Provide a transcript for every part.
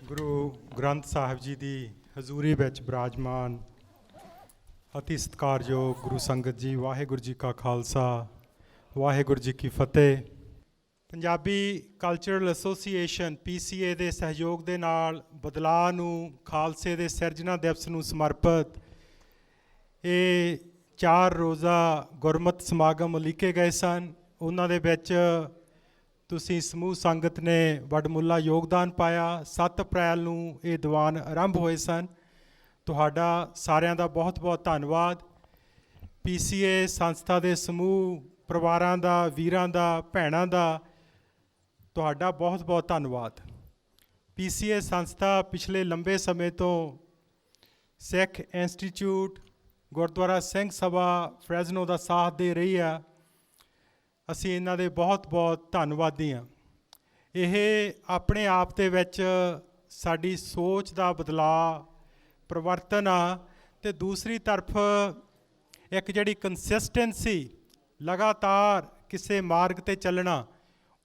ਗੁਰੂ ਗ੍ਰੰਥ ਸਾਹਿਬ ਜੀ ਦੀ ਹਜ਼ੂਰੀ ਵਿੱਚ ਬਿਰਾਜਮਾਨ ਅਤੀ ਸਤਿਕਾਰਯੋਗ ਗੁਰੂ ਸੰਗਤ ਜੀ, ਵਾਹਿਗੁਰੂ ਜੀ ਕਾ ਖਾਲਸਾ, ਵਾਹਿਗੁਰੂ ਜੀ ਕੀ ਫਤਿਹ। ਪੰਜਾਬੀ ਕਲਚਰਲ ਐਸੋਸੀਏਸ਼ਨ PCA ਦੇ ਸਹਿਯੋਗ ਦੇ ਨਾਲ ਬਦਲਾਅ ਨੂੰ ਖਾਲਸੇ ਦੇ ਸਿਰਜਣਾ ਦਿਵਸ ਨੂੰ ਸਮਰਪਿਤ ਇਹ 4 ਰੋਜ਼ਾ ਗੁਰਮਤਿ ਸਮਾਗਮ ਉਲੀਕੇ ਗਏ ਸਨ। ਉਹਨਾਂ ਦੇ ਵਿੱਚ ਤੁਸੀਂ ਸਮੂਹ ਸੰਗਤ ਨੇ ਵਡਮੁੱਲਾ ਯੋਗਦਾਨ ਪਾਇਆ। 7 ਅਪ੍ਰੈਲ ਨੂੰ ਇਹ ਦੀਵਾਨ ਆਰੰਭ ਹੋਏ ਸਨ। ਤੁਹਾਡਾ ਸਾਰਿਆਂ ਦਾ ਬਹੁਤ ਬਹੁਤ ਧੰਨਵਾਦ। PCA ਸੰਸਥਾ ਦੇ ਸਮੂਹ ਪਰਿਵਾਰਾਂ ਦਾ, ਵੀਰਾਂ ਦਾ, ਭੈਣਾਂ ਦਾ ਤੁਹਾਡਾ ਬਹੁਤ ਬਹੁਤ ਧੰਨਵਾਦ। PCA ਸੰਸਥਾ ਪਿਛਲੇ ਲੰਬੇ ਸਮੇਂ ਤੋਂ ਸਿੱਖ ਇੰਸਟੀਚਿਊਟ, ਗੁਰਦੁਆਰਾ ਸਿੰਘ ਸਭਾ ਫਰੈਜ਼ਨੋ ਦਾ ਸਾਥ ਦੇ ਰਹੀ ਆ। ਅਸੀਂ ਇਹਨਾਂ ਦੇ ਬਹੁਤ ਬਹੁਤ ਧੰਨਵਾਦੀ ਹਾਂ। ਇਹ ਆਪਣੇ ਆਪ ਦੇ ਵਿੱਚ ਸਾਡੀ ਸੋਚ ਦਾ ਬਦਲਾਅ, ਪਰਿਵਰਤਨ ਆ, ਅਤੇ ਦੂਸਰੀ ਤਰਫ ਇੱਕ ਜਿਹੜੀ ਕੰਸਿਸਟੈਂਸੀ, ਲਗਾਤਾਰ ਕਿਸੇ ਮਾਰਗ 'ਤੇ ਚੱਲਣਾ,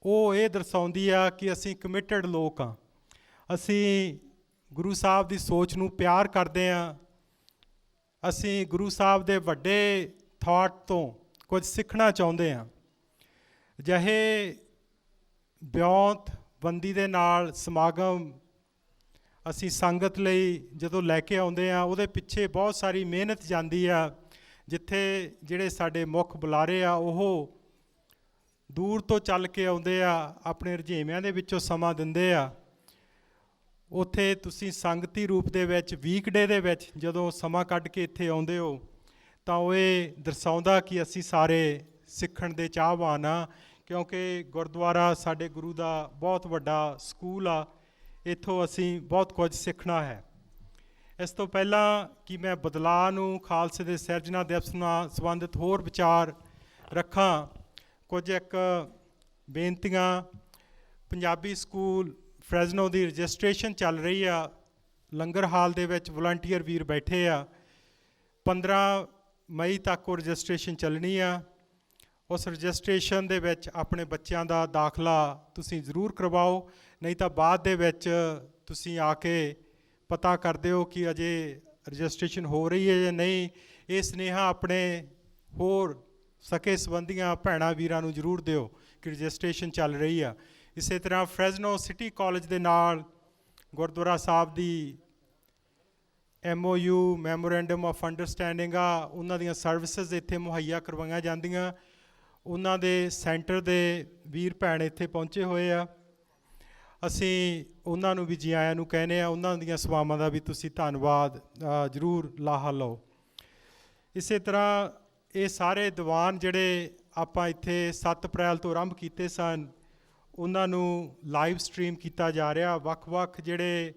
ਉਹ ਇਹ ਦਰਸਾਉਂਦੀ ਆ ਕਿ ਅਸੀਂ ਕਮਿਟਡ ਲੋਕ ਹਾਂ। ਅਸੀਂ ਗੁਰੂ ਸਾਹਿਬ ਦੀ ਸੋਚ ਨੂੰ ਪਿਆਰ ਕਰਦੇ ਹਾਂ। ਅਸੀਂ ਗੁਰੂ ਸਾਹਿਬ ਦੇ ਵੱਡੇ ਥਾਟ ਤੋਂ ਕੁਝ ਸਿੱਖਣਾ ਚਾਹੁੰਦੇ ਹਾਂ। ਅਜਿਹੇ ਵਿਉਂਤਬੰਦੀ ਦੇ ਨਾਲ ਸਮਾਗਮ ਅਸੀਂ ਸੰਗਤ ਲਈ ਜਦੋਂ ਲੈ ਕੇ ਆਉਂਦੇ ਹਾਂ, ਉਹਦੇ ਪਿੱਛੇ ਬਹੁਤ ਸਾਰੀ ਮਿਹਨਤ ਜਾਂਦੀ ਆ। ਜਿੱਥੇ ਜਿਹੜੇ ਸਾਡੇ ਮੁੱਖ ਬੁਲਾਰੇ ਆ ਉਹ ਦੂਰ ਤੋਂ ਚੱਲ ਕੇ ਆਉਂਦੇ ਆ, ਆਪਣੇ ਰੁਝੇਵਿਆਂ ਦੇ ਵਿੱਚੋਂ ਸਮਾਂ ਦਿੰਦੇ ਆ। ਉੱਥੇ ਤੁਸੀਂ ਸੰਗਤੀ ਰੂਪ ਦੇ ਵਿੱਚ ਵੀਕਡੇ ਦੇ ਵਿੱਚ ਜਦੋਂ ਸਮਾਂ ਕੱਢ ਕੇ ਇੱਥੇ ਆਉਂਦੇ ਹੋ ਤਾਂ ਉਹ ਇਹ ਦਰਸਾਉਂਦਾ ਕਿ ਅਸੀਂ ਸਾਰੇ ਸਿੱਖਣ ਦੇ ਚਾਹਵਾਨ ਆ, ਕਿਉਂਕਿ ਗੁਰਦੁਆਰਾ ਸਾਡੇ ਗੁਰੂ ਦਾ ਬਹੁਤ ਵੱਡਾ ਸਕੂਲ ਆ। ਇੱਥੋਂ ਅਸੀਂ ਬਹੁਤ ਕੁਝ ਸਿੱਖਣਾ ਹੈ। ਇਸ ਤੋਂ ਪਹਿਲਾਂ ਕਿ ਮੈਂ ਬਦਲਾਅ ਨੂੰ, ਖਾਲਸੇ ਦੇ ਸਿਰਜਣਾ ਦਿਵਸ ਨਾਲ ਸੰਬੰਧਿਤ ਹੋਰ ਵਿਚਾਰ ਰੱਖਾਂ, ਕੁਝ ਇੱਕ ਬੇਨਤੀਆਂ। ਪੰਜਾਬੀ ਸਕੂਲ ਫਰੈਜ਼ਨੋ ਦੀ ਰਜਿਸਟ੍ਰੇਸ਼ਨ ਚੱਲ ਰਹੀ ਆ। ਲੰਗਰ ਹਾਲ ਦੇ ਵਿੱਚ ਵਲੰਟੀਅਰ ਵੀਰ ਬੈਠੇ ਆ। 15 ਮਈ ਤੱਕ ਉਹ ਰਜਿਸਟ੍ਰੇਸ਼ਨ ਚੱਲਣੀ ਆ। ਉਸ ਰਜਿਸਟ੍ਰੇਸ਼ਨ ਦੇ ਵਿੱਚ ਆਪਣੇ ਬੱਚਿਆਂ ਦਾ ਦਾਖਲਾ ਤੁਸੀਂ ਜ਼ਰੂਰ ਕਰਵਾਓ, ਨਹੀਂ ਤਾਂ ਬਾਅਦ ਦੇ ਵਿੱਚ ਤੁਸੀਂ ਆ ਕੇ ਪਤਾ ਕਰ ਦਿਓ ਕਿ ਅਜੇ ਰਜਿਸਟ੍ਰੇਸ਼ਨ ਹੋ ਰਹੀ ਹੈ ਜਾਂ ਨਹੀਂ। ਇਹ ਸੁਨੇਹਾ ਆਪਣੇ ਹੋਰ ਸਕੇ ਸੰਬੰਧੀਆਂ ਭੈਣਾਂ ਵੀਰਾਂ ਨੂੰ ਜ਼ਰੂਰ ਦਿਓ ਕਿ ਰਜਿਸਟ੍ਰੇਸ਼ਨ ਚੱਲ ਰਹੀ ਆ। ਇਸੇ ਤਰ੍ਹਾਂ ਫਰੈਜ਼ਨੋ ਸਿਟੀ ਕਾਲਜ ਦੇ ਨਾਲ ਗੁਰਦੁਆਰਾ ਸਾਹਿਬ ਦੀ MOU, ਮੈਮੋਰੈਂਡਮ ਆਫ ਅੰਡਰਸਟੈਂਡਿੰਗ ਆ, ਉਹਨਾਂ ਦੀਆਂ ਸਰਵਿਸਿਜ਼ ਇੱਥੇ ਮੁਹੱਈਆ ਕਰਵਾਈਆਂ ਜਾਂਦੀਆਂ। ਉਹਨਾਂ ਦੇ ਸੈਂਟਰ ਦੇ ਵੀਰ ਭੈਣ ਇੱਥੇ ਪਹੁੰਚੇ ਹੋਏ ਆ। ਅਸੀਂ ਉਹਨਾਂ ਨੂੰ ਵੀ ਜੀ ਆਇਆਂ ਨੂੰ ਕਹਿੰਦੇ ਆ। ਉਹਨਾਂ ਦੀਆਂ ਸੇਵਾਵਾਂ ਦਾ ਵੀ ਤੁਸੀਂ ਧੰਨਵਾਦ ਜ਼ਰੂਰ ਲਾਹਾ ਲਓ। ਇਸੇ ਤਰ੍ਹਾਂ ਇਹ ਸਾਰੇ ਦੀਵਾਨ ਜਿਹੜੇ ਆਪਾਂ ਇੱਥੇ 7 ਅਪ੍ਰੈਲ ਤੋਂ ਆਰੰਭ ਕੀਤੇ ਸਨ, ਉਹਨਾਂ ਨੂੰ ਲਾਈਵ ਸਟਰੀਮ ਕੀਤਾ ਜਾ ਰਿਹਾ। ਵੱਖ-ਵੱਖ ਜਿਹੜੇ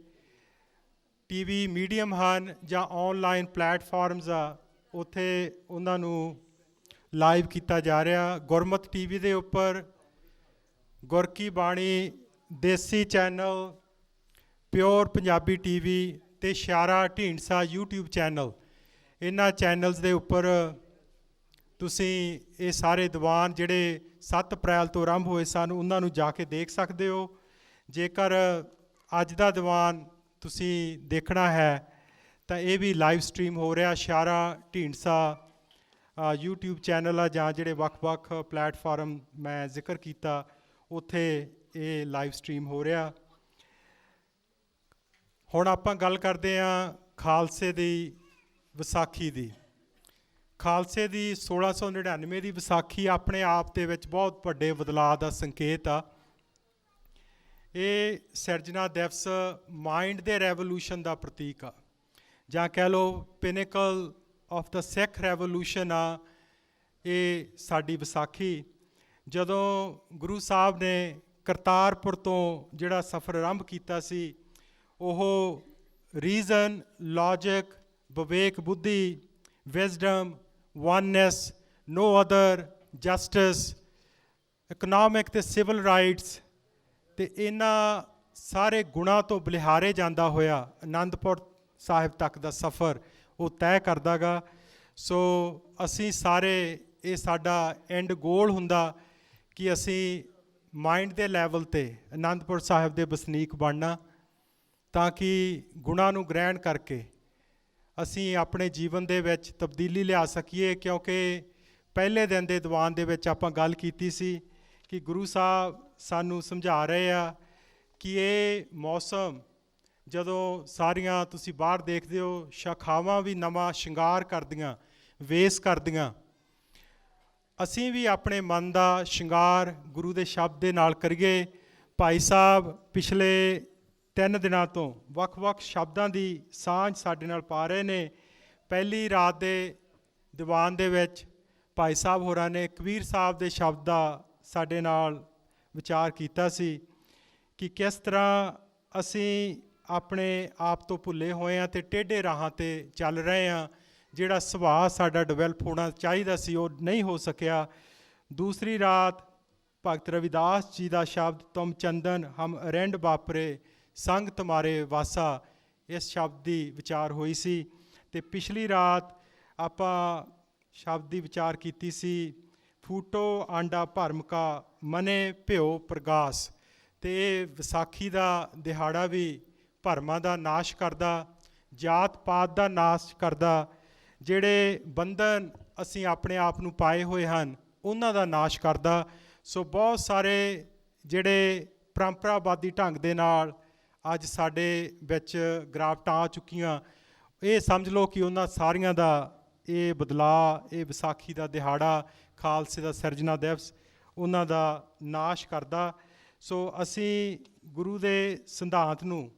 TV ਮੀਡੀਅਮ ਹਨ ਜਾਂ ਔਨਲਾਈਨ ਪਲੈਟਫਾਰਮਸ ਆ, ਉੱਥੇ ਉਹਨਾਂ ਨੂੰ ਲਾਈਵ ਕੀਤਾ ਜਾ ਰਿਹਾ। ਗੁਰਮਤਿ TV ਦੇ ਉੱਪਰ, ਗੁਰ ਕੀ ਬਾਣੀ ਦੇਸੀ ਚੈਨਲ, ਪਿਓਰ ਪੰਜਾਬੀ TV ਅਤੇ ਇਸ਼ਾਰਾ ਢੀਂਡਸਾ YouTube ਚੈਨਲ, ਇਹਨਾਂ ਚੈਨਲਸ ਦੇ ਉੱਪਰ ਤੁਸੀਂ ਇਹ ਸਾਰੇ ਦੀਵਾਨ ਜਿਹੜੇ 7 ਅਪ੍ਰੈਲ ਤੋਂ ਆਰੰਭ ਹੋਏ ਸਨ ਉਹਨਾਂ ਨੂੰ ਜਾ ਕੇ ਦੇਖ ਸਕਦੇ ਹੋ। ਜੇਕਰ ਅੱਜ ਦਾ ਦੀਵਾਨ ਤੁਸੀਂ ਦੇਖਣਾ ਹੈ ਤਾਂ ਇਹ ਵੀ ਲਾਈਵ ਸਟਰੀਮ ਹੋ ਰਿਹਾ। ਇਸ਼ਾਰਾ ਢੀਂਡਸਾ YouTube ਚੈਨਲ ਆ, ਜਾਂ ਜਿਹੜੇ ਵੱਖ-ਵੱਖ ਪਲੈਟਫਾਰਮ ਮੈਂ ਜ਼ਿਕਰ ਕੀਤਾ, ਉੱਥੇ ਇਹ ਲਾਈਵ ਸਟਰੀਮ ਹੋ ਰਿਹਾ। ਹੁਣ ਆਪਾਂ ਗੱਲ ਕਰਦੇ ਹਾਂ ਖਾਲਸੇ ਦੀ ਵਿਸਾਖੀ ਦੀ। ਖਾਲਸੇ ਦੀ 1699 ਦੀ ਵਿਸਾਖੀ ਆਪਣੇ ਆਪ ਦੇ ਵਿੱਚ ਬਹੁਤ ਵੱਡੇ ਬਦਲਾਅ ਦਾ ਸੰਕੇਤ ਆ। ਇਹ ਸਿਰਜਣਾ ਦਿਵਸ ਮਾਈਂਡ ਦੇ ਰੈਵੋਲੂਸ਼ਨ ਦਾ ਪ੍ਰਤੀਕ ਆ, ਜਾਂ ਕਹਿ ਲਓ ਪਿਨੇਕਲ ਆਫ ਦਾ ਸਿੱਖ ਰੈਵੋਲੂਸ਼ਨ ਆ ਇਹ ਸਾਡੀ ਵਿਸਾਖੀ। ਜਦੋਂ ਗੁਰੂ ਸਾਹਿਬ ਨੇ ਕਰਤਾਰਪੁਰ ਤੋਂ ਜਿਹੜਾ ਸਫ਼ਰ ਆਰੰਭ ਕੀਤਾ ਸੀ, ਉਹ ਰੀਜ਼ਨ, ਲੌਜਿਕ, ਵਿਵੇਕ ਬੁੱਧੀ, wisdom, oneness, no other, justice, economic ਅਤੇ ਸਿਵਲ ਰਾਈਟਸ, ਅਤੇ ਇਹਨਾਂ ਸਾਰੇ ਗੁਣਾਂ ਤੋਂ ਬਲਿਹਾਰੇ ਜਾਂਦਾ ਹੋਇਆ ਅਨੰਦਪੁਰ ਸਾਹਿਬ ਤੱਕ ਦਾ ਸਫ਼ਰ ਉਹ ਤੈਅ ਕਰਦਾ ਗਾ। ਸੋ ਅਸੀਂ ਸਾਰੇ, ਇਹ ਸਾਡਾ ਐਂਡ ਗੋਲ ਹੁੰਦਾ ਕਿ ਅਸੀਂ ਮਾਈਂਡ ਦੇ ਲੈਵਲ 'ਤੇ ਅਨੰਦਪੁਰ ਸਾਹਿਬ ਦੇ ਵਸਨੀਕ ਬਣਨਾ। ਤਾਂ ਕਿ ਗੁਣਾਂ ਨੂੰ ਗ੍ਰਹਿਣ ਕਰਕੇ ਅਸੀਂ ਆਪਣੇ ਜੀਵਨ ਦੇ ਵਿੱਚ ਤਬਦੀਲੀ ਲਿਆ ਸਕੀਏ। ਕਿਉਂਕਿ ਪਹਿਲੇ ਦਿਨ ਦੇ ਦੀਵਾਨ ਦੇ ਵਿੱਚ ਆਪਾਂ ਗੱਲ ਕੀਤੀ ਸੀ ਕਿ ਗੁਰੂ ਸਾਹਿਬ ਸਾਨੂੰ ਸਮਝਾ ਰਹੇ ਆ ਕਿ ਇਹ ਮੌਸਮ ਜਦੋਂ ਸਾਰੀਆਂ ਤੁਸੀਂ ਬਾਹਰ ਦੇਖਦੇ ਹੋ, ਸ਼ਾਖਾਵਾਂ ਵੀ ਨਵਾਂ ਸ਼ਿੰਗਾਰ ਕਰਦੀਆਂ, ਵੇਸ ਕਰਦੀਆਂ, ਅਸੀਂ ਵੀ ਆਪਣੇ ਮਨ ਦਾ ਸ਼ਿੰਗਾਰ ਗੁਰੂ ਦੇ ਸ਼ਬਦ ਦੇ ਨਾਲ ਕਰੀਏ। ਭਾਈ ਸਾਹਿਬ ਪਿਛਲੇ 3 ਦਿਨਾਂ ਤੋਂ ਵੱਖ-ਵੱਖ ਸ਼ਬਦਾਂ ਦੀ ਸਾਂਝ ਸਾਡੇ ਨਾਲ ਪਾ ਰਹੇ ਨੇ। ਪਹਿਲੀ ਰਾਤ ਦੇ ਦੀਵਾਨ ਦੇ ਵਿੱਚ ਭਾਈ ਸਾਹਿਬ ਹੋਰਾਂ ਨੇ ਕਬੀਰ ਸਾਹਿਬ ਦੇ ਸ਼ਬਦ ਦਾ ਸਾਡੇ ਨਾਲ ਵਿਚਾਰ ਕੀਤਾ ਸੀ ਕਿ ਕਿਸ ਤਰ੍ਹਾਂ ਅਸੀਂ ਆਪਣੇ ਆਪ ਤੋਂ ਭੁੱਲੇ ਹੋਏ ਹਾਂ ਅਤੇ ਟੇਢੇ ਰਾਹਾਂ 'ਤੇ ਚੱਲ ਰਹੇ ਹਾਂ। ਜਿਹੜਾ ਸੁਭਾਅ ਸਾਡਾ ਡਿਵੈਲਪ ਹੋਣਾ ਚਾਹੀਦਾ ਸੀ ਉਹ ਨਹੀਂ ਹੋ ਸਕਿਆ। ਦੂਸਰੀ ਰਾਤ ਭਗਤ ਰਵਿਦਾਸ ਜੀ ਦਾ ਸ਼ਬਦ ਤੁਮ ਚੰਦਨ ਹਮ ਅਰੰਡ ਬਾਪਰੇ ਸੰਗ ਤੁਮਾਰੇ ਵਾਸਾ, ਇਸ ਸ਼ਬਦ ਦੀ ਵਿਚਾਰ ਹੋਈ ਸੀ। ਅਤੇ ਪਿਛਲੀ ਰਾਤ ਆਪਾਂ ਸ਼ਬਦ ਦੀ ਵਿਚਾਰ ਕੀਤੀ ਸੀ ਫੂਟੋ ਆਂਡਾ ਭਰਮ ਕਾ ਮਨੇ ਭਿਓ ਪ੍ਰਗਾਸ। ਅਤੇ ਇਹ ਵਿਸਾਖੀ ਦਾ ਦਿਹਾੜਾ ਵੀ ਭਰਮਾਂ ਦਾ ਨਾਸ਼ ਕਰਦਾ, ਜਾਤ ਪਾਤ ਦਾ ਨਾਸ਼ ਕਰਦਾ, ਜਿਹੜੇ ਬੰਧਨ ਅਸੀਂ ਆਪਣੇ ਆਪ ਨੂੰ ਪਾਏ ਹੋਏ ਹਨ ਉਹਨਾਂ ਦਾ ਨਾਸ਼ ਕਰਦਾ। ਸੋ ਬਹੁਤ ਸਾਰੇ ਜਿਹੜੇ ਪਰੰਪਰਾਵਾਦੀ ਢੰਗ ਦੇ ਨਾਲ ਅੱਜ ਸਾਡੇ ਵਿੱਚ ਗਿਰਾਵਟਾਂ ਆ ਚੁੱਕੀਆਂ, ਇਹ ਸਮਝ ਲਓ ਕਿ ਉਹਨਾਂ ਸਾਰੀਆਂ ਦਾ ਇਹ ਬਦਲਾਅ, ਇਹ ਵਿਸਾਖੀ ਦਾ ਦਿਹਾੜਾ, ਖਾਲਸੇ ਦਾ ਸਿਰਜਣਾ ਦਿਵਸ ਉਹਨਾਂ ਦਾ ਨਾਸ਼ ਕਰਦਾ। ਸੋ ਅਸੀਂ ਗੁਰੂ ਦੇ ਸਿਧਾਂਤ ਨੂੰ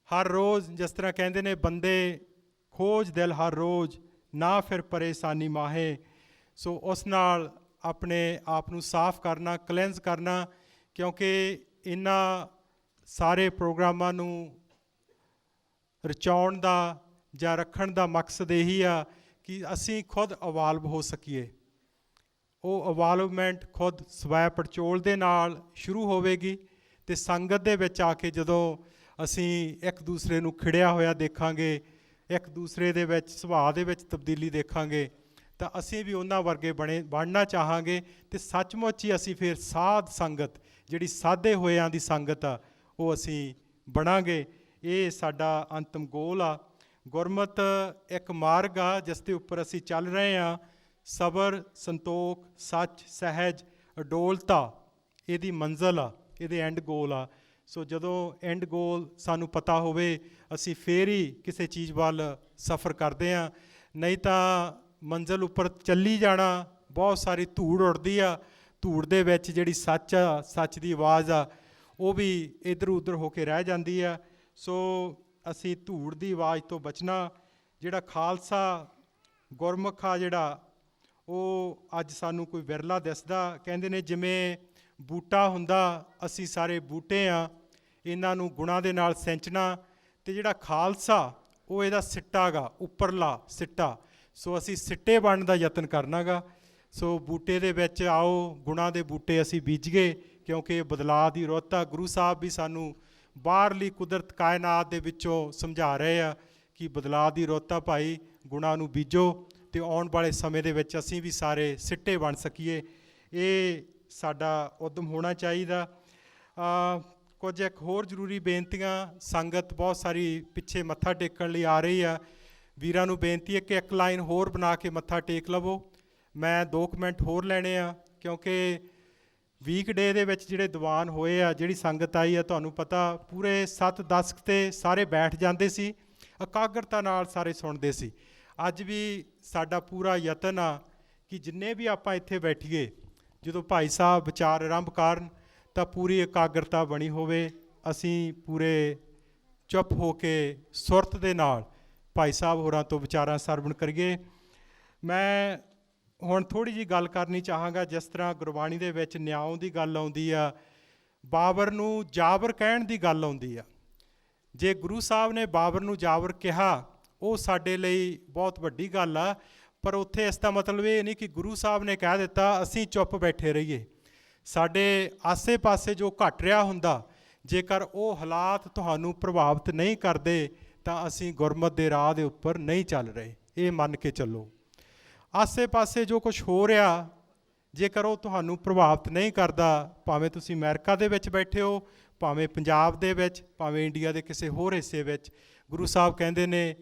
ਹਰ ਰੋਜ਼, ਜਿਸ ਤਰ੍ਹਾਂ ਕਹਿੰਦੇ ਨੇ ਬੰਦੇ ਖੋਜ ਦਿਲ ਹਰ ਰੋਜ਼ ਨਾ ਫਿਰ ਪਰੇਸ਼ਾਨੀ ਮਾਹੇ, ਸੋ ਉਸ ਨਾਲ ਆਪਣੇ ਆਪ ਨੂੰ ਸਾਫ਼ ਕਰਨਾ, ਕਲੈਂਜ਼ ਕਰਨਾ। ਕਿਉਂਕਿ ਇਹਨਾਂ ਸਾਰੇ ਪ੍ਰੋਗਰਾਮਾਂ ਨੂੰ ਰਚਾਉਣ ਦਾ ਜਾਂ ਰੱਖਣ ਦਾ ਮਕਸਦ ਇਹੀ ਆ ਕਿ ਅਸੀਂ ਖੁਦ ਇਵਾਲਵ ਹੋ ਸਕੀਏ। ਉਹ ਇਵਾਲਵਮੈਂਟ ਖੁਦ ਸਵੈ ਪੜਚੋਲ ਦੇ ਨਾਲ ਸ਼ੁਰੂ ਹੋਵੇਗੀ ਅਤੇ ਸੰਗਤ ਦੇ ਵਿੱਚ ਆ ਕੇ ਜਦੋਂ ਅਸੀਂ ਇੱਕ ਦੂਸਰੇ ਨੂੰ ਖਿੜਿਆ ਹੋਇਆ ਦੇਖਾਂਗੇ, ਇੱਕ ਦੂਸਰੇ ਦੇ ਵਿੱਚ ਸੁਭਾਅ ਦੇ ਵਿੱਚ ਤਬਦੀਲੀ ਦੇਖਾਂਗੇ, ਤਾਂ ਅਸੀਂ ਵੀ ਉਹਨਾਂ ਵਰਗੇ ਬਣਨਾ ਚਾਹਾਂਗੇ। ਅਤੇ ਸੱਚਮੁੱਚ ਹੀ ਅਸੀਂ ਫਿਰ ਸਾਧ ਸੰਗਤ, ਜਿਹੜੀ ਸਾਧੇ ਹੋਇਆਂ ਦੀ ਸੰਗਤ ਆ, ਉਹ ਅਸੀਂ ਬਣਾਂਗੇ। ਇਹ ਸਾਡਾ ਅੰਤਮ ਗੋਲ ਆ। ਗੁਰਮਤ ਇੱਕ ਮਾਰਗ ਆ ਜਿਸ ਦੇ ਉੱਪਰ ਅਸੀਂ ਚੱਲ ਰਹੇ ਹਾਂ। ਸਬਰ, ਸੰਤੋਖ, ਸੱਚ, ਸਹਿਜ, ਅਡੋਲਤਾ ਇਹਦੀ ਮੰਜ਼ਿਲ ਆ, ਇਹਦੇ ਐਂਡ ਗੋਲ ਆ। ਸੋ ਜਦੋਂ ਐਂਡ ਗੋਲ ਸਾਨੂੰ ਪਤਾ ਹੋਵੇ, ਅਸੀਂ ਫੇਰ ਹੀ ਕਿਸੇ ਚੀਜ਼ ਵੱਲ ਸਫ਼ਰ ਕਰਦੇ ਹਾਂ। ਨਹੀਂ ਤਾਂ ਮੰਜ਼ਿਲ ਉੱਪਰ ਚੱਲੀ ਜਾਣਾ, ਬਹੁਤ ਸਾਰੀ ਧੂੜ ਉੱਡਦੀ ਆ, ਧੂੜ ਦੇ ਵਿੱਚ ਜਿਹੜੀ ਸੱਚ ਆ, ਸੱਚ ਦੀ ਆਵਾਜ਼ ਆ, ਉਹ ਵੀ ਇੱਧਰ ਉੱਧਰ ਹੋ ਕੇ ਰਹਿ ਜਾਂਦੀ ਆ। ਸੋ ਅਸੀਂ ਧੂੜ ਦੀ ਆਵਾਜ਼ ਤੋਂ ਬਚਣਾ। ਜਿਹੜਾ ਖਾਲਸਾ ਗੁਰਮੁਖ ਆ ਜਿਹੜਾ, ਉਹ ਅੱਜ ਸਾਨੂੰ ਕੋਈ ਵਿਰਲਾ ਦਿਸਦਾ। ਕਹਿੰਦੇ ਨੇ ਜਿਵੇਂ ਬੂਟਾ ਹੁੰਦਾ, ਅਸੀਂ ਸਾਰੇ ਬੂਟੇ ਹਾਂ, ਇਹਨਾਂ ਨੂੰ ਗੁਣਾਂ ਦੇ ਨਾਲ ਸਿੰਚਣਾ। ਅਤੇ ਜਿਹੜਾ ਖਾਲਸਾ ਉਹ ਇਹਦਾ ਸਿੱਟਾ ਗਾ, ਉੱਪਰਲਾ ਸਿੱਟਾ। ਸੋ ਅਸੀਂ ਸਿੱਟੇ ਬਣਨ ਦਾ ਯਤਨ ਕਰਨਾ ਗਾ। ਸੋ ਬੂਟੇ ਦੇ ਵਿੱਚ ਆਓ, ਗੁਣਾਂ ਦੇ ਬੂਟੇ ਅਸੀਂ ਬੀਜੀਏ, ਕਿਉਂਕਿ ਇਹ ਬਦਲਾਅ ਦੀ ਰੁੱਤ ਆ। ਗੁਰੂ ਸਾਹਿਬ ਵੀ ਸਾਨੂੰ ਬਾਹਰਲੀ ਕੁਦਰਤ ਕਾਇਨਾਤ ਦੇ ਵਿੱਚੋਂ ਸਮਝਾ ਰਹੇ ਆ ਕਿ ਬਦਲਾਅ ਦੀ ਰੁੱਤ ਆ ਭਾਈ, ਗੁਣਾਂ ਨੂੰ ਬੀਜੋ ਅਤੇ ਆਉਣ ਵਾਲੇ ਸਮੇਂ ਦੇ ਵਿੱਚ ਅਸੀਂ ਵੀ ਸਾਰੇ ਸਿੱਟੇ ਬਣ ਸਕੀਏ। ਇਹ ਸਾਡਾ ਉਦਮ ਹੋਣਾ ਚਾਹੀਦਾ। ਕੁਝ ਇੱਕ ਹੋਰ ਜ਼ਰੂਰੀ ਬੇਨਤੀਆਂ। ਸੰਗਤ ਬਹੁਤ ਸਾਰੀ ਪਿੱਛੇ ਮੱਥਾ ਟੇਕਣ ਲਈ ਆ ਰਹੀ ਆ। ਵੀਰਾਂ ਨੂੰ ਬੇਨਤੀ ਹੈ ਕਿ ਇੱਕ ਲਾਈਨ ਹੋਰ ਬਣਾ ਕੇ ਮੱਥਾ ਟੇਕ ਲਵੋ। ਮੈਂ 2 ਮਿੰਟ ਹੋਰ ਲੈਣੇ ਆ, ਕਿਉਂਕਿ ਵੀਕਡੇ ਦੇ ਵਿੱਚ ਜਿਹੜੇ ਦੀਵਾਨ ਹੋਏ ਆ, ਜਿਹੜੀ ਸੰਗਤ ਆਈ ਆ, ਤੁਹਾਨੂੰ ਪਤਾ ਪੂਰੇ 7-10 'ਤੇ ਸਾਰੇ ਬੈਠ ਜਾਂਦੇ ਸੀ, ਇਕਾਗਰਤਾ ਨਾਲ ਸਾਰੇ ਸੁਣਦੇ ਸੀ। ਅੱਜ ਵੀ ਸਾਡਾ ਪੂਰਾ ਯਤਨ ਆ ਕਿ ਜਿੰਨੇ ਵੀ ਆਪਾਂ ਇੱਥੇ ਬੈਠੀਏ, ਜਦੋਂ ਭਾਈ ਸਾਹਿਬ ਵਿਚਾਰ ਆਰੰਭ ਕਰਨ ਤਾਂ ਪੂਰੀ ਇਕਾਗਰਤਾ ਬਣੀ ਹੋਵੇ, ਅਸੀਂ ਪੂਰੇ ਚੁੱਪ ਹੋ ਕੇ ਸੁਰਤ ਦੇ ਨਾਲ ਭਾਈ ਸਾਹਿਬ ਹੋਰਾਂ ਤੋਂ ਵਿਚਾਰਾਂ ਸਰਵਣ ਕਰੀਏ। ਮੈਂ ਹੁਣ ਥੋੜ੍ਹੀ ਜਿਹੀ ਗੱਲ ਕਰਨੀ ਚਾਹਾਂਗਾ। ਜਿਸ ਤਰ੍ਹਾਂ ਗੁਰਬਾਣੀ ਦੇ ਵਿੱਚ ਨਿਆਂ ਦੀ ਗੱਲ ਆਉਂਦੀ ਆ, ਬਾਬਰ ਨੂੰ ਜਾਬਰ ਕਹਿਣ ਦੀ ਗੱਲ ਆਉਂਦੀ ਆ। ਜੇ ਗੁਰੂ ਸਾਹਿਬ ਨੇ ਬਾਬਰ ਨੂੰ ਜਾਬਰ ਕਿਹਾ, ਉਹ ਸਾਡੇ ਲਈ ਬਹੁਤ ਵੱਡੀ ਗੱਲ ਆ। ਪਰ ਉੱਥੇ ਇਸ ਦਾ ਮਤਲਬ ਇਹ ਨਹੀਂ ਕਿ ਗੁਰੂ ਸਾਹਿਬ ਨੇ ਕਹਿ ਦਿੱਤਾ ਅਸੀਂ ਚੁੱਪ ਬੈਠੇ ਰਹੀਏ। ਸਾਡੇ ਆਸੇ ਪਾਸੇ ਜੋ ਘਟ ਰਿਹਾ ਹੁੰਦਾ, ਜੇਕਰ ਉਹ ਹਾਲਾਤ ਤੁਹਾਨੂੰ ਪ੍ਰਭਾਵਿਤ ਨਹੀਂ ਕਰਦੇ ਤਾਂ ਅਸੀਂ ਗੁਰਮਤਿ ਦੇ ਰਾਹ ਦੇ ਉੱਪਰ ਨਹੀਂ ਚੱਲ ਰਹੇ। ਇਹ ਮੰਨ ਕੇ ਚੱਲੋ। ਆਸੇ ਪਾਸੇ ਜੋ ਕੁਛ ਹੋ ਰਿਹਾ, ਜੇਕਰ ਉਹ ਤੁਹਾਨੂੰ ਪ੍ਰਭਾਵਿਤ ਨਹੀਂ ਕਰਦਾ, ਭਾਵੇਂ ਤੁਸੀਂ ਅਮਰੀਕਾ ਦੇ ਵਿੱਚ ਬੈਠੇ ਹੋ, ਭਾਵੇਂ ਪੰਜਾਬ ਦੇ ਵਿੱਚ, ਭਾਵੇਂ ਇੰਡੀਆ ਦੇ ਕਿਸੇ ਹੋਰ ਹਿੱਸੇ ਵਿੱਚ। ਗੁਰੂ ਸਾਹਿਬ ਕਹਿੰਦੇ ਨੇ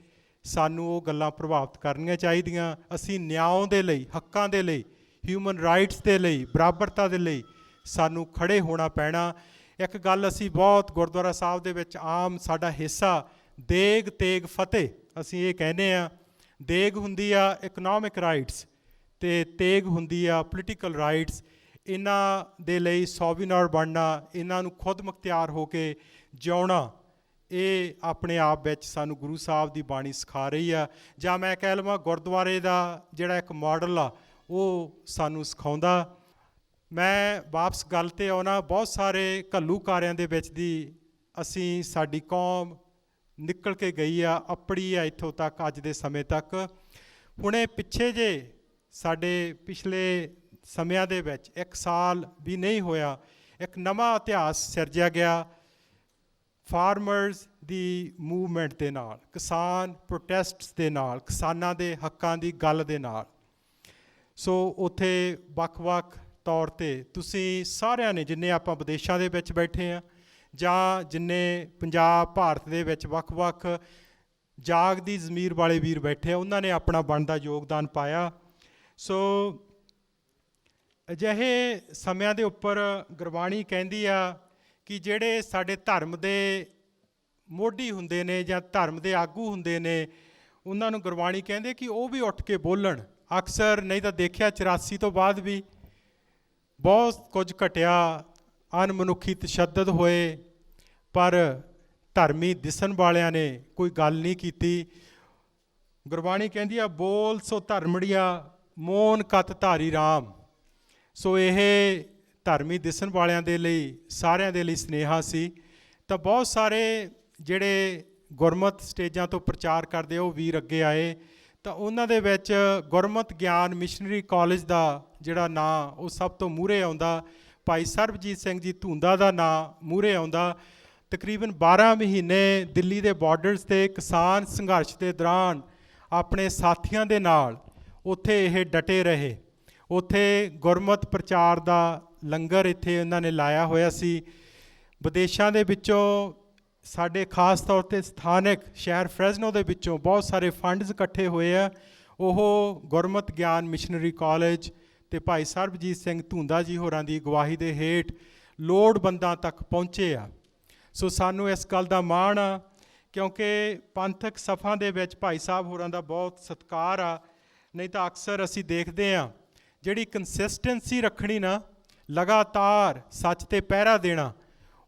ਸਾਨੂੰ ਉਹ ਗੱਲਾਂ ਪ੍ਰਭਾਵਿਤ ਕਰਨੀਆਂ ਚਾਹੀਦੀਆਂ। ਅਸੀਂ ਨਿਆਂ ਦੇ ਲਈ, ਹੱਕਾਂ ਦੇ ਲਈ, ਹਿਊਮਨ ਰਾਈਟਸ ਦੇ ਲਈ, ਬਰਾਬਰਤਾ ਦੇ ਲਈ ਸਾਨੂੰ ਖੜ੍ਹੇ ਹੋਣਾ ਪੈਣਾ। ਇੱਕ ਗੱਲ ਅਸੀਂ ਬਹੁਤ ਗੁਰਦੁਆਰਾ ਸਾਹਿਬ ਦੇ ਵਿੱਚ ਆਮ ਸਾਡਾ ਹਿੱਸਾ ਦੇਗ ਤੇਗ ਫਤਿਹ ਅਸੀਂ ਇਹ ਕਹਿੰਦੇ ਹਾਂ। ਦੇਗ ਹੁੰਦੀ ਆ ਇਕਨੋਮਿਕ ਰਾਈਟਸ ਅਤੇ ਤੇਗ ਹੁੰਦੀ ਆ ਪੋਲੀਟੀਕਲ ਰਾਈਟਸ। ਇਹਨਾਂ ਦੇ ਲਈ ਸੋਵੀਨਾਰ ਬਣਨਾ, ਇਹਨਾਂ ਨੂੰ ਖੁਦ ਮੁਖਤਿਆਰ ਹੋ ਕੇ ਜਿਉਣਾ, ਇਹ ਆਪਣੇ ਆਪ ਵਿੱਚ ਸਾਨੂੰ ਗੁਰੂ ਸਾਹਿਬ ਦੀ ਬਾਣੀ ਸਿਖਾ ਰਹੀ ਆ। ਜਾਂ ਮੈਂ ਕਹਿ ਲਵਾਂ ਗੁਰਦੁਆਰੇ ਦਾ ਜਿਹੜਾ ਇੱਕ ਮਾਡਲ ਆ ਉਹ ਸਾਨੂੰ ਸਿਖਾਉਂਦਾ। ਮੈਂ ਵਾਪਸ ਗੱਲ 'ਤੇ ਆਉਣਾ। ਬਹੁਤ ਸਾਰੇ ਘੱਲੂਕਾਰਿਆਂ ਦੇ ਵਿੱਚ ਦੀ ਅਸੀਂ ਸਾਡੀ ਕੌਮ ਨਿਕਲ ਕੇ ਗਈ ਆ, ਅੱਪੜੀ ਆ ਇੱਥੋਂ ਤੱਕ, ਅੱਜ ਦੇ ਸਮੇਂ ਤੱਕ। ਹੁਣੇ ਪਿੱਛੇ ਜੇ ਸਾਡੇ ਪਿਛਲੇ ਸਮਿਆਂ ਦੇ ਵਿੱਚ 1 ਸਾਲ ਵੀ ਨਹੀਂ ਹੋਇਆ, ਇੱਕ ਨਵਾਂ ਇਤਿਹਾਸ ਸਿਰਜਿਆ ਗਿਆ ਫਾਰਮਰਸ ਦੀ ਮੂਵਮੈਂਟ ਦੇ ਨਾਲ, ਕਿਸਾਨ ਪ੍ਰੋਟੈਸਟਸ ਦੇ ਨਾਲ, ਕਿਸਾਨਾਂ ਦੇ ਹੱਕਾਂ ਦੀ ਗੱਲ ਦੇ ਨਾਲ। ਸੋ ਉੱਥੇ ਵੱਖ-ਵੱਖ ਤੌਰ 'ਤੇ ਤੁਸੀਂ ਸਾਰਿਆਂ ਨੇ, ਜਿੰਨੇ ਆਪਾਂ ਵਿਦੇਸ਼ਾਂ ਦੇ ਵਿੱਚ ਬੈਠੇ ਹਾਂ ਜਾਂ ਜਿੰਨੇ ਪੰਜਾਬ ਭਾਰਤ ਦੇ ਵਿੱਚ ਵੱਖ-ਵੱਖ ਜਾਗਦੀ ਜ਼ਮੀਰ ਵਾਲੇ ਵੀਰ ਬੈਠੇ ਆ, ਉਹਨਾਂ ਨੇ ਆਪਣਾ ਬਣਦਾ ਯੋਗਦਾਨ ਪਾਇਆ। ਸੋ ਅਜਿਹੇ ਸਮਿਆਂ ਦੇ ਉੱਪਰ ਗੁਰਬਾਣੀ ਕਹਿੰਦੀ ਆ ਕਿ ਜਿਹੜੇ ਸਾਡੇ ਧਰਮ ਦੇ ਮੋਢੀ ਹੁੰਦੇ ਨੇ ਜਾਂ ਧਰਮ ਦੇ ਆਗੂ ਹੁੰਦੇ ਨੇ, ਉਹਨਾਂ ਨੂੰ ਗੁਰਬਾਣੀ ਕਹਿੰਦੇ ਕਿ ਉਹ ਵੀ ਉੱਠ ਕੇ ਬੋਲਣ। ਅਕਸਰ ਨਹੀਂ ਤਾਂ ਦੇਖਿਆ 84 ਤੋਂ ਬਾਅਦ ਵੀ ਬਹੁਤ ਕੁਝ ਘਟਿਆ, ਅਣਮਨੁੱਖੀ ਤਸ਼ੱਦਦ ਹੋਏ, ਪਰ ਧਰਮੀ ਦਿਸਣ ਵਾਲਿਆਂ ਨੇ ਕੋਈ ਗੱਲ ਨਹੀਂ ਕੀਤੀ। ਗੁਰਬਾਣੀ ਕਹਿੰਦੀ ਆ ਬੋਲ ਸੋ ਧਰਮੜੀਆ ਮੋਨ ਕਤ ਧਾਰੀ ਰਾਮ। ਸੋ ਇਹ ਧਰਮੀ ਦਿਸਣ ਵਾਲਿਆਂ ਦੇ ਲਈ, ਸਾਰਿਆਂ ਦੇ ਲਈ ਸੁਨੇਹਾ ਸੀ। ਤਾਂ ਬਹੁਤ ਸਾਰੇ ਜਿਹੜੇ ਗੁਰਮਤਿ ਸਟੇਜਾਂ ਤੋਂ ਪ੍ਰਚਾਰ ਕਰਦੇ ਉਹ ਵੀਰ ਅੱਗੇ ਆਏ। ਤਾਂ ਉਹਨਾਂ ਦੇ ਵਿੱਚ ਗੁਰਮਤਿ ਗਿਆਨ ਮਿਸ਼ਨਰੀ ਕਾਲਜ ਦਾ ਜਿਹੜਾ ਨਾਂ ਉਹ ਸਭ ਤੋਂ ਮੂਹਰੇ ਆਉਂਦਾ। ਭਾਈ ਸਰਬਜੀਤ ਸਿੰਘ ਜੀ ਧੂੰਦਾ ਦਾ ਨਾਂ ਮੂਹਰੇ ਆਉਂਦਾ। ਤਕਰੀਬਨ 12 ਮਹੀਨੇ ਦਿੱਲੀ ਦੇ ਬਾਰਡਰਸ 'ਤੇ ਕਿਸਾਨ ਸੰਘਰਸ਼ ਦੇ ਦੌਰਾਨ ਆਪਣੇ ਸਾਥੀਆਂ ਦੇ ਨਾਲ ਉੱਥੇ ਇਹ ਡਟੇ ਰਹੇ। ਉੱਥੇ ਗੁਰਮਤਿ ਪ੍ਰਚਾਰ ਦਾ ਲੰਗਰ ਇੱਥੇ ਇਹਨਾਂ ਨੇ ਲਾਇਆ ਹੋਇਆ ਸੀ। ਵਿਦੇਸ਼ਾਂ ਦੇ ਵਿੱਚੋਂ ਸਾਡੇ ਖਾਸ ਤੌਰ 'ਤੇ ਸਥਾਨਕ ਸ਼ਹਿਰ ਫਰੈਜ਼ਨੋ ਦੇ ਵਿੱਚੋਂ ਬਹੁਤ ਸਾਰੇ ਫੰਡਸ ਇਕੱਠੇ ਹੋਏ ਆ। ਉਹ ਗੁਰਮਤਿ ਗਿਆਨ ਮਿਸ਼ਨਰੀ ਕਾਲਜ ਅਤੇ ਭਾਈ ਸਰਬਜੀਤ ਸਿੰਘ ਧੂੰਦਾ ਜੀ ਹੋਰਾਂ ਦੀ ਅਗਵਾਈ ਦੇ ਹੇਠ ਲੋੜਵੰਦਾਂ ਤੱਕ ਪਹੁੰਚੇ ਆ। ਸੋ ਸਾਨੂੰ ਇਸ ਗੱਲ ਦਾ ਮਾਣ ਆ, ਕਿਉਂਕਿ ਪੰਥਕ ਸਫਾਂ ਦੇ ਵਿੱਚ ਭਾਈ ਸਾਹਿਬ ਹੋਰਾਂ ਦਾ ਬਹੁਤ ਸਤਿਕਾਰ ਆ। ਨਹੀਂ ਤਾਂ ਅਕਸਰ ਅਸੀਂ ਦੇਖਦੇ ਹਾਂ ਜਿਹੜੀ ਕੰਸਿਸਟੈਂਸੀ ਰੱਖਣੀ ਨਾ, ਲਗਾਤਾਰ ਸੱਚ 'ਤੇ ਪਹਿਰਾ ਦੇਣਾ,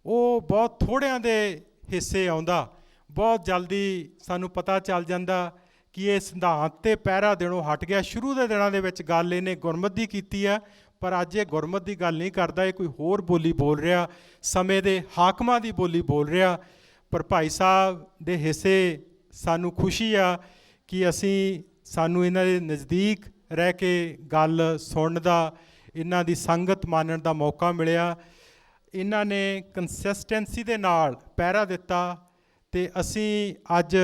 ਉਹ ਬਹੁਤ ਥੋੜ੍ਹਿਆਂ ਦੇ ਹਿੱਸੇ ਆਉਂਦਾ। ਬਹੁਤ ਜਲਦੀ ਸਾਨੂੰ ਪਤਾ ਚੱਲ ਜਾਂਦਾ ਕਿ ਇਹ ਸਿਧਾਂਤ 'ਤੇ ਪਹਿਰਾ ਦੇਣੋਂ ਹਟ ਗਿਆ। ਸ਼ੁਰੂ ਦੇ ਦਿਨਾਂ ਦੇ ਵਿੱਚ ਗੱਲ ਇਹਨੇ ਗੁਰਮਤਿ ਦੀ ਕੀਤੀ ਆ, ਪਰ ਅੱਜ ਇਹ ਗੁਰਮਤਿ ਦੀ ਗੱਲ ਨਹੀਂ ਕਰਦਾ, ਇਹ ਕੋਈ ਹੋਰ ਬੋਲੀ ਬੋਲ ਰਿਹਾ, ਸਮੇਂ ਦੇ ਹਾਕਮਾਂ ਦੀ ਬੋਲੀ ਬੋਲ ਰਿਹਾ। ਪਰ ਭਾਈ ਸਾਹਿਬ ਦੇ ਹਿੱਸੇ ਸਾਨੂੰ ਖੁਸ਼ੀ ਆ ਕਿ ਸਾਨੂੰ ਇਹਨਾਂ ਦੇ ਨਜ਼ਦੀਕ ਰਹਿ ਕੇ ਗੱਲ ਸੁਣਨ ਦਾ, ਇਹਨਾਂ ਦੀ ਸੰਗਤ ਮਾਨਣ ਦਾ ਮੌਕਾ ਮਿਲਿਆ। ਇਹਨਾਂ ਨੇ ਕੰਸਿਸਟੈਂਸੀ ਦੇ ਨਾਲ ਪਹਿਰਾ ਦਿੱਤਾ ਅਤੇ ਅਸੀਂ ਅੱਜ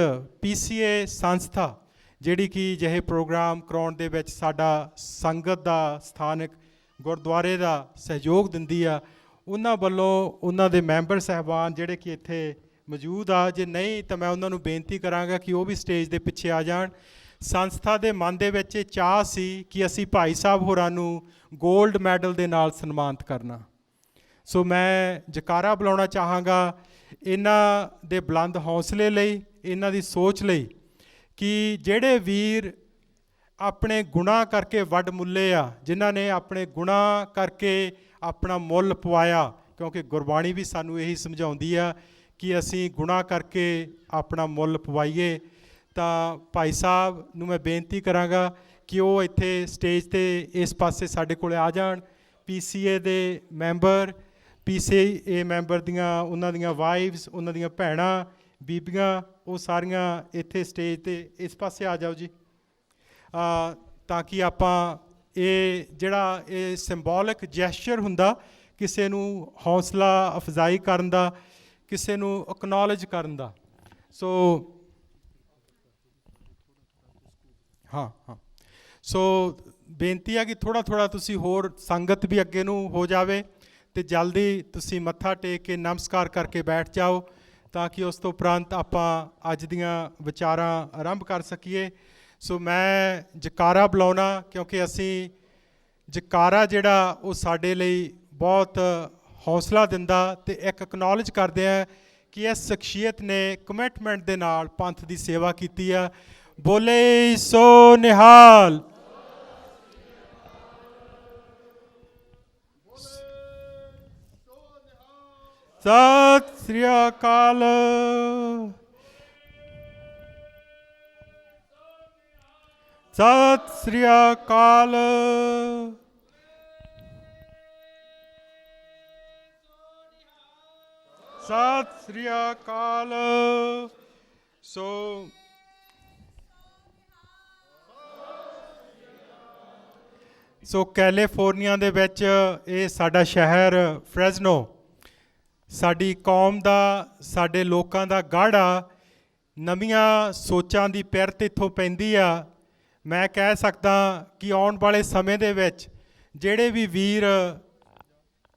PCA ਸੰਸਥਾ ਜਿਹੜੀ ਕਿ ਅਜਿਹੇ ਪ੍ਰੋਗਰਾਮ ਕਰਾਉਣ ਦੇ ਵਿੱਚ ਸਾਡਾ ਸੰਗਤ ਦਾ, ਸਥਾਨਕ ਗੁਰਦੁਆਰੇ ਦਾ ਸਹਿਯੋਗ ਦਿੰਦੀ ਆ, ਉਹਨਾਂ ਵੱਲੋਂ ਉਹਨਾਂ ਦੇ ਮੈਂਬਰ ਸਾਹਿਬਾਨ ਜਿਹੜੇ ਕਿ ਇੱਥੇ ਮੌਜੂਦ ਆ, ਜੇ ਨਹੀਂ ਤਾਂ ਮੈਂ ਉਹਨਾਂ ਨੂੰ ਬੇਨਤੀ ਕਰਾਂਗਾ ਕਿ ਉਹ ਵੀ ਸਟੇਜ ਦੇ ਪਿੱਛੇ ਆ ਜਾਣ। ਸੰਸਥਾ ਦੇ ਮਨ ਦੇ ਵਿੱਚ ਇਹ ਚਾਅ ਸੀ ਕਿ ਅਸੀਂ ਭਾਈ ਸਾਹਿਬ ਹੋਰਾਂ ਨੂੰ ਗੋਲਡ ਮੈਡਲ ਦੇ ਨਾਲ ਸਨਮਾਨਿਤ ਕਰਨਾ। ਸੋ ਮੈਂ ਜਕਾਰਾ ਬੁਲਾਉਣਾ ਚਾਹਾਂਗਾ ਇਹਨਾਂ ਦੇ ਬੁਲੰਦ ਹੌਸਲੇ ਲਈ, ਇਹਨਾਂ ਦੀ ਸੋਚ ਲਈ ਕਿ ਜਿਹੜੇ ਵੀਰ ਆਪਣੇ ਗੁਨਾਹ ਕਰਕੇ ਵੱਡ ਮੁੱਲੇ ਆ, ਜਿਨ੍ਹਾਂ ਨੇ ਆਪਣੇ ਗੁਨਾਹ ਕਰਕੇ ਆਪਣਾ ਮੁੱਲ ਪਵਾਇਆ, ਕਿਉਂਕਿ ਗੁਰਬਾਣੀ ਵੀ ਸਾਨੂੰ ਇਹੀ ਸਮਝਾਉਂਦੀ ਆ ਕਿ ਅਸੀਂ ਗੁਨਾਹ ਕਰਕੇ ਆਪਣਾ ਮੁੱਲ ਪਵਾਈਏ। ਤਾਂ ਭਾਈ ਸਾਹਿਬ ਨੂੰ ਮੈਂ ਬੇਨਤੀ ਕਰਾਂਗਾ ਕਿ ਉਹ ਇੱਥੇ ਸਟੇਜ 'ਤੇ ਇਸ ਪਾਸੇ ਸਾਡੇ ਕੋਲ ਆ ਜਾਣ। PCA ਦੇ ਮੈਂਬਰ, PCA ਮੈਂਬਰ ਦੀਆਂ, ਉਹਨਾਂ ਦੀਆਂ ਵਾਈਵਸ, ਉਹਨਾਂ ਦੀਆਂ ਭੈਣਾਂ, ਬੀਬੀਆਂ, ਉਹ ਸਾਰੀਆਂ ਇੱਥੇ ਸਟੇਜ 'ਤੇ ਇਸ ਪਾਸੇ ਆ ਜਾਓ ਜੀ, ਤਾਂ ਕਿ ਆਪਾਂ ਇਹ ਜਿਹੜਾ ਇਹ ਸਿੰਬੋਲਿਕ ਜੈਸਚਰ ਹੁੰਦਾ ਕਿਸੇ ਨੂੰ ਹੌਸਲਾ ਅਫਜ਼ਾਈ ਕਰਨ ਦਾ, ਕਿਸੇ ਨੂੰ ਅਕਨੌਲੇਜ ਕਰਨ ਦਾ। ਸੋ ਸੋ ਬੇਨਤੀ ਆ ਕਿ ਥੋੜ੍ਹਾ ਤੁਸੀਂ ਹੋਰ ਸੰਗਤ ਵੀ ਅੱਗੇ ਨੂੰ ਹੋ ਜਾਵੇ तो जल्दी तुसी मत्था टेक के नमस्कार करके बैठ जाओ ताकि उस तो उपरंत आपां अज दियां विचारां आरंभ कर सकीए। सो मैं जकारा बुलाउणा क्योंकि असी जकारा जिहड़ा वो साडे लई बहुत हौसला दिंदा ते एक एक्नॉलेज करदे हैं कि इस शख्सियत ने कमिटमेंट दे नाल पंथ दी सेवा कीती है। बोले सो निहाल। सत श्री अकाल। सत श्री अकाल। सत श्री अकाल। सो कैलीफोर्निया दे विच ये साडा शहर फ्रेजनो साडी कौम दा साडे लोकां दा गढ़ आ। नवीआं सोचां दी पिरत इत्थों पैंदी आ। मैं कह सकदा कि आउण वाले समय दे विच जिहड़े भी वीर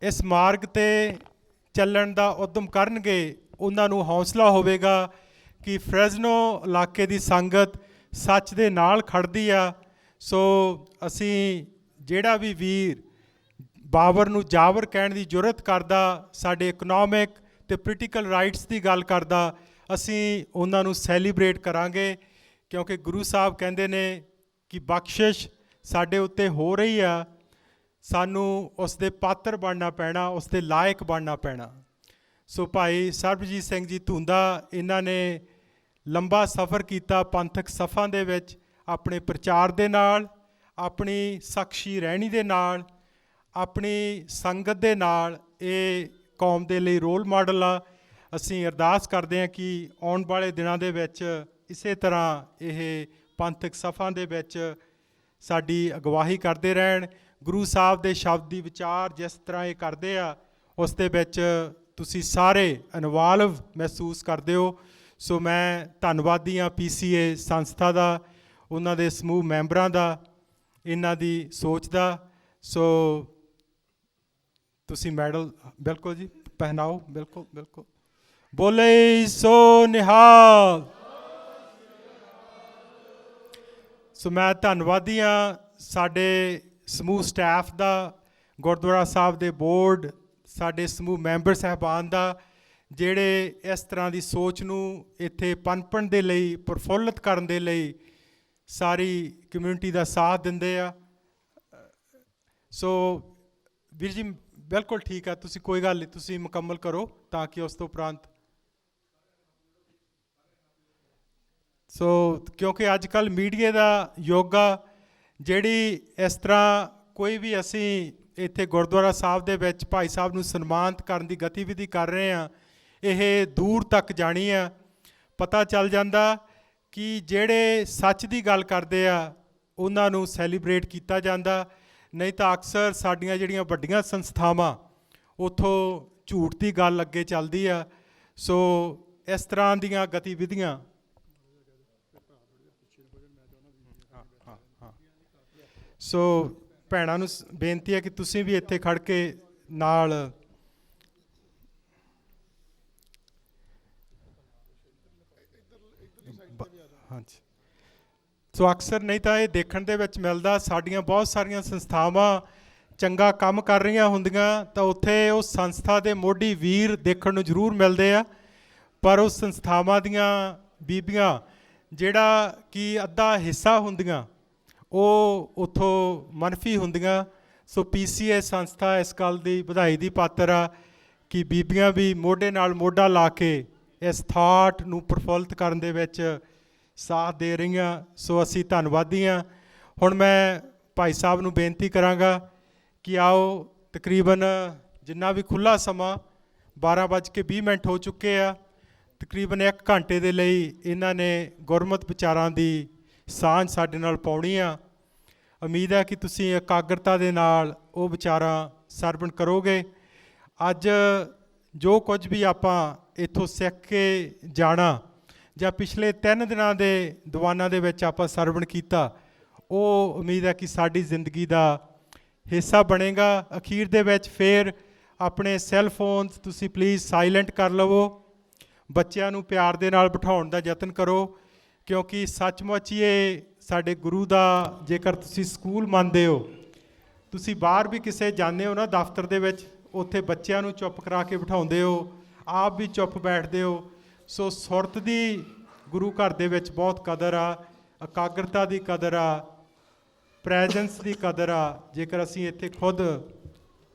इस मार्ग ते ਚੱਲਣ ਦਾ ਉਦਮ ਕਰਨਗੇ ਉਹਨਾਂ ਨੂੰ ਹੌਸਲਾ ਹੋਵੇਗਾ ਕਿ ਫਰੈਜ਼ਨੋ ਇਲਾਕੇ ਦੀ ਸੰਗਤ ਸੱਚ ਦੇ ਨਾਲ ਖੜਦੀ ਆ। ਸੋ ਅਸੀਂ ਜਿਹੜਾ ਵੀ ਵੀਰ ਬਾਬਰ ਨੂੰ ਜਾਬਰ ਕਹਿਣ ਦੀ ਜੁਰਤ ਕਰਦਾ, ਸਾਡੇ ਇਕਨੋਮਿਕ ਅਤੇ ਪੋਲੀਟੀਕਲ ਰਾਈਟਸ ਦੀ ਗੱਲ ਕਰਦਾ, ਅਸੀਂ ਉਹਨਾਂ ਨੂੰ ਸੈਲੀਬ੍ਰੇਟ ਕਰਾਂਗੇ ਕਿਉਂਕਿ ਗੁਰੂ ਸਾਹਿਬ ਕਹਿੰਦੇ ਨੇ ਕਿ ਬਖਸ਼ਿਸ਼ ਸਾਡੇ ਉੱਤੇ ਹੋ ਰਹੀ ਆ, ਸਾਨੂੰ ਉਸ ਦੇ ਪਾਤਰ ਬਣਨਾ ਪੈਣਾ, ਉਸ ਦੇ ਲਾਇਕ ਬਣਨਾ ਪੈਣਾ। ਸੋ ਭਾਈ ਸਰਬਜੀਤ ਸਿੰਘ ਜੀ ਧੁੰਦਾ ਇਹਨਾਂ ਨੇ ਲੰਬਾ ਸਫ਼ਰ ਕੀਤਾ ਪੰਥਕ ਸਫਾਂ ਦੇ ਵਿੱਚ ਆਪਣੇ ਪ੍ਰਚਾਰ ਦੇ ਨਾਲ, ਆਪਣੀ ਸਖਸ਼ੀ ਰਹਿਣੀ ਦੇ ਨਾਲ, ਆਪਣੀ ਸੰਗਤ ਦੇ ਨਾਲ ਇਹ ਕੌਮ ਦੇ ਲਈ ਰੋਲ ਮਾਡਲ ਆ। ਅਸੀਂ ਅਰਦਾਸ ਕਰਦੇ ਹਾਂ ਕਿ ਆਉਣ ਵਾਲੇ ਦਿਨਾਂ ਦੇ ਵਿੱਚ ਇਸੇ ਤਰ੍ਹਾਂ ਇਹ ਪੰਥਕ ਸਫਾਂ ਦੇ ਵਿੱਚ ਸਾਡੀ ਅਗਵਾਈ ਕਰਦੇ ਰਹਿਣ। ਗੁਰੂ ਸਾਹਿਬ ਦੇ ਸ਼ਬਦ ਦੀ ਵਿਚਾਰ ਜਿਸ ਤਰ੍ਹਾਂ ਇਹ ਕਰਦੇ ਆ ਉਸ ਦੇ ਵਿੱਚ ਤੁਸੀਂ ਸਾਰੇ ਇਨਵਾਲਵ ਮਹਿਸੂਸ ਕਰਦੇ ਹੋ। ਸੋ ਮੈਂ ਧੰਨਵਾਦੀ ਹਾਂ PCA ਸੰਸਥਾ ਦਾ, ਉਹਨਾਂ ਦੇ ਸਮੂਹ ਮੈਂਬਰਾਂ ਦਾ, ਇਹਨਾਂ ਦੀ ਸੋਚ ਦਾ। ਸੋ ਤੁਸੀਂ ਮੈਡਲ ਬਿਲਕੁਲ ਜੀ ਪਹਿਨਾਓ, ਬਿਲਕੁਲ ਬਿਲਕੁਲ। ਬੋਲੇ ਸੋ ਨਿਹਾਲ। ਸੋ ਮੈਂ ਧੰਨਵਾਦੀ ਹਾਂ ਸਾਡੇ ਸਮੂਹ ਸਟਾਫ ਦਾ, ਗੁਰਦੁਆਰਾ ਸਾਹਿਬ ਦੇ ਬੋਰਡ, ਸਾਡੇ ਸਮੂਹ ਮੈਂਬਰ ਸਾਹਿਬਾਨ ਦਾ, ਜਿਹੜੇ ਇਸ ਤਰ੍ਹਾਂ ਦੀ ਸੋਚ ਨੂੰ ਇੱਥੇ ਪਨਪਣ ਦੇ ਲਈ, ਪ੍ਰਫੁੱਲਤ ਕਰਨ ਦੇ ਲਈ ਸਾਰੀ ਕਮਿਊਨਿਟੀ ਦਾ ਸਾਥ ਦਿੰਦੇ ਆ। ਸੋ ਵੀਰ ਜੀ ਬਿਲਕੁਲ ਠੀਕ ਆ, ਤੁਸੀਂ ਕੋਈ ਗੱਲ ਨਹੀਂ, ਤੁਸੀਂ ਮੁਕੰਮਲ ਕਰੋ ਤਾਂ ਕਿ ਉਸ ਤੋਂ ਉਪਰੰਤ। ਸੋ ਕਿਉਂਕਿ ਅੱਜ ਕੱਲ੍ਹ ਮੀਡੀਆ ਦਾ ਯੁੱਗ ਆ, ਜਿਹੜੀ ਇਸ ਤਰ੍ਹਾਂ ਕੋਈ ਵੀ ਅਸੀਂ ਇੱਥੇ ਗੁਰਦੁਆਰਾ ਸਾਹਿਬ ਦੇ ਵਿੱਚ ਭਾਈ ਸਾਹਿਬ ਨੂੰ ਸਨਮਾਨਿਤ ਕਰਨ ਦੀ ਗਤੀਵਿਧੀ ਕਰ ਰਹੇ ਹਾਂ, ਇਹ ਦੂਰ ਤੱਕ ਜਾਣੀ ਆ। ਪਤਾ ਚੱਲ ਜਾਂਦਾ ਕਿ ਜਿਹੜੇ ਸੱਚ ਦੀ ਗੱਲ ਕਰਦੇ ਆ ਉਹਨਾਂ ਨੂੰ ਸੈਲੀਬ੍ਰੇਟ ਕੀਤਾ ਜਾਂਦਾ, ਨਹੀਂ ਤਾਂ ਅਕਸਰ ਸਾਡੀਆਂ ਜਿਹੜੀਆਂ ਵੱਡੀਆਂ ਸੰਸਥਾਵਾਂ ਉੱਥੋਂ ਝੂਠ ਦੀ ਗੱਲ ਅੱਗੇ ਚੱਲਦੀ ਆ। ਸੋ ਇਸ ਤਰ੍ਹਾਂ ਦੀਆਂ ਗਤੀਵਿਧੀਆਂ ਸੋ ਭੈਣਾਂ ਨੂੰ ਬੇਨਤੀ ਹੈ ਕਿ ਤੁਸੀਂ ਵੀ ਇੱਥੇ ਖੜ੍ਹ ਕੇ ਨਾਲ ਹਾਂਜੀ। ਸੋ ਅਕਸਰ ਨਹੀਂ ਤਾਂ ਇਹ ਦੇਖਣ ਦੇ ਵਿੱਚ ਮਿਲਦਾ ਸਾਡੀਆਂ ਬਹੁਤ ਸਾਰੀਆਂ ਸੰਸਥਾਵਾਂ ਚੰਗਾ ਕੰਮ ਕਰ ਰਹੀਆਂ ਹੁੰਦੀਆਂ ਤਾਂ ਉੱਥੇ ਉਸ ਸੰਸਥਾ ਦੇ ਮੋਢੀ ਵੀਰ ਦੇਖਣ ਨੂੰ ਜ਼ਰੂਰ ਮਿਲਦੇ ਆ, ਪਰ ਉਸ ਸੰਸਥਾਵਾਂ ਦੀਆਂ ਬੀਬੀਆਂ ਜਿਹੜਾ ਕਿ ਅੱਧਾ ਹਿੱਸਾ ਹੁੰਦੀਆਂ ਉਹ ਉੱਥੋਂ ਮਨਫੀ ਹੁੰਦੀਆਂ। ਸੋ PCA ਸੰਸਥਾ ਇਸ ਗੱਲ ਦੀ ਵਧਾਈ ਦੀ ਪਾਤਰ ਆ ਕਿ ਬੀਬੀਆਂ ਵੀ ਮੋਢੇ ਨਾਲ ਮੋਢਾ ਲਾ ਕੇ ਇਸ ਥਾਟ ਨੂੰ ਪ੍ਰਫੁੱਲਤ ਕਰਨ ਦੇ ਵਿੱਚ ਸਾਥ ਦੇ ਰਹੀਆਂ। ਸੋ ਅਸੀਂ ਧੰਨਵਾਦੀ ਹਾਂ। ਹੁਣ ਮੈਂ ਭਾਈ ਸਾਹਿਬ ਨੂੰ ਬੇਨਤੀ ਕਰਾਂਗਾ ਕਿ ਆਓ, ਤਕਰੀਬਨ ਜਿੰਨਾ ਵੀ ਖੁੱਲ੍ਹਾ ਸਮਾਂ 12:20 ਹੋ ਚੁੱਕੇ ਆ, ਤਕਰੀਬਨ 1 ਘੰਟੇ ਦੇ ਲਈ ਇਹਨਾਂ ਨੇ ਗੁਰਮਤਿ ਵਿਚਾਰਾਂ ਦੀ ਸਾਂਝ ਸਾਡੇ ਨਾਲ ਪਾਉਣੀ ਆ। ਉਮੀਦ ਹੈ ਕਿ ਤੁਸੀਂ ਇਕਾਗਰਤਾ ਦੇ ਨਾਲ ਉਹ ਵਿਚਾਰਾਂ ਸਰਵਣ ਕਰੋਗੇ। ਅੱਜ ਜੋ ਕੁਝ ਵੀ ਆਪਾਂ ਇੱਥੋਂ ਸਿੱਖ ਕੇ ਜਾਣਾ ਜਾਂ ਪਿਛਲੇ 3 ਦਿਨਾਂ ਦੇ ਦੀਵਾਨਾਂ ਦੇ ਵਿੱਚ ਆਪਾਂ ਸਰਵਣ ਕੀਤਾ, ਉਹ ਉਮੀਦ ਹੈ ਕਿ ਸਾਡੀ ਜ਼ਿੰਦਗੀ ਦਾ ਹਿੱਸਾ ਬਣੇਗਾ। ਅਖੀਰ ਦੇ ਵਿੱਚ ਫਿਰ ਆਪਣੇ ਸੈੱਲ ਫੋਨ ਤੁਸੀਂ ਪਲੀਜ਼ ਸਾਇਲੈਂਟ ਕਰ ਲਵੋ। ਬੱਚਿਆਂ ਨੂੰ ਪਿਆਰ ਦੇ ਨਾਲ ਬਿਠਾਉਣ ਦਾ ਯਤਨ ਕਰੋ, ਕਿਉਂਕਿ ਸੱਚਮੁੱਚ ਹੀ ਇਹ ਸਾਡੇ ਗੁਰੂ ਦਾ, ਜੇਕਰ ਤੁਸੀਂ ਸਕੂਲ ਮੰਨਦੇ ਹੋ, ਤੁਸੀਂ ਬਾਹਰ ਵੀ ਕਿਸੇ ਜਾਂਦੇ ਹੋ ਨਾ ਦਫ਼ਤਰ ਦੇ ਵਿੱਚ, ਉੱਥੇ ਬੱਚਿਆਂ ਨੂੰ ਚੁੱਪ ਕਰਾ ਕੇ ਬਿਠਾਉਂਦੇ ਹੋ, ਆਪ ਵੀ ਚੁੱਪ ਬੈਠਦੇ ਹੋ। ਸੋ ਸੁਰਤ ਦੀ ਗੁਰੂ ਘਰ ਦੇ ਵਿੱਚ ਬਹੁਤ ਕਦਰ ਆ, ਇਕਾਗਰਤਾ ਦੀ ਕਦਰ ਆ, ਪ੍ਰੈਜ਼ੈਂਸ ਦੀ ਕਦਰ ਆ। ਜੇਕਰ ਅਸੀਂ ਇੱਥੇ ਖੁਦ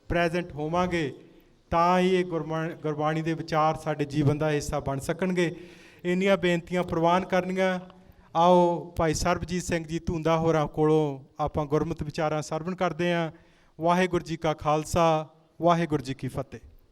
ਪ੍ਰੈਜ਼ੈਂਟ ਹੋਵਾਂਗੇ ਤਾਂ ਹੀ ਇਹ ਗੁਰਬਾਣੀ ਦੇ ਵਿਚਾਰ ਸਾਡੇ ਜੀਵਨ ਦਾ ਹਿੱਸਾ ਬਣ ਸਕਣਗੇ। ਇੰਨੀਆਂ ਬੇਨਤੀਆਂ ਪ੍ਰਵਾਨ ਕਰਨੀਆਂ। ਆਓ ਭਾਈ ਸਰਬਜੀਤ ਸਿੰਘ ਜੀ ਧੂੰਦਾ ਹੋਰਾਂ ਕੋਲੋਂ ਆਪਾਂ ਗੁਰਮਤਿ ਵਿਚਾਰਾਂ ਸਰਵਣ ਕਰਦੇ ਹਾਂ। ਵਾਹਿਗੁਰੂ ਜੀ ਕਾ ਖਾਲਸਾ, ਵਾਹਿਗੁਰੂ ਜੀ ਕੀ ਫਤਿਹ।